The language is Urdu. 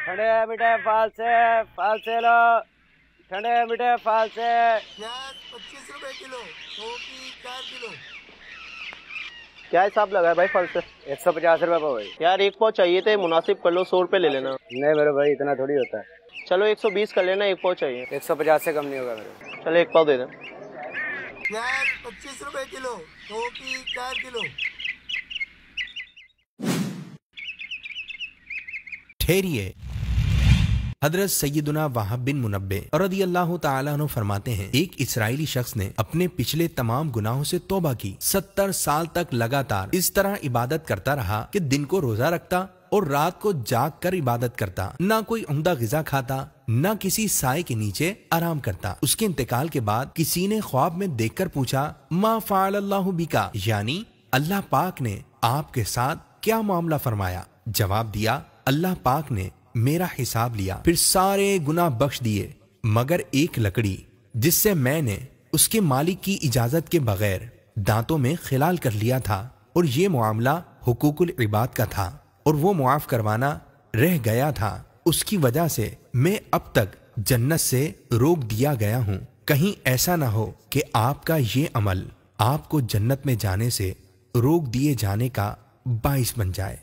ٹھنڈے میٹھے پھل سے لو، ٹھنڈے میٹھے پھل سے۔ پیاز 25 روپے کلو، گوبھی 4 کلو۔ کیا حساب لگا ہے بھائی پھل سے؟ 150 روپے بھائی۔ یار ایک پاؤ چاہیے تھے، مناسب کر لو، 100 روپے لے لینا۔ نہیں میرے بھائی اتنا تھوڑی ہوتا ہے۔ چلو 120 کر لینا، ایک پاؤ چاہیے۔ 150 سے کم نہیں ہوگا میرے۔ چلو ایک پاؤ دے دیں۔ پیاز 25 روپے کلو، گوبھی 4 کلو۔ ٹھہریے، حضرت سیدنا وہب بن منبع رضی اللہ تعالیٰ عنہ فرماتے ہیں، ایک اسرائیلی شخص نے اپنے پچھلے تمام گناہوں سے توبہ کی، 70 سال تک لگاتار اس طرح عبادت کرتا رہا کہ دن کو روزہ رکھتا اور رات کو جاگ کر عبادت کرتا، نہ کوئی عمدہ غذا کھاتا، نہ کسی سائے کے نیچے آرام کرتا۔ اس کے انتقال کے بعد کسی نے خواب میں دیکھ کر پوچھا، ما فعل اللہ بکا، یعنی اللہ پاک نے آپ کے ساتھ کیا معاملہ فرمایا؟ جواب دیا، اللہ پاک نے میرا حساب لیا، پھر سارے گناہ بخش دیے مگر ایک لکڑی جس سے میں نے اس کے مالک کی اجازت کے بغیر دانتوں میں خلال کر لیا تھا، اور یہ معاملہ حقوق العباد کا تھا اور وہ معاف کروانا رہ گیا تھا، اس کی وجہ سے میں اب تک جنت سے روک دیا گیا ہوں، کہیں ایسا نہ ہو کہ آپ کا یہ عمل آپ کو جنت میں جانے سے روک دیے جانے کا باعث بن جائے۔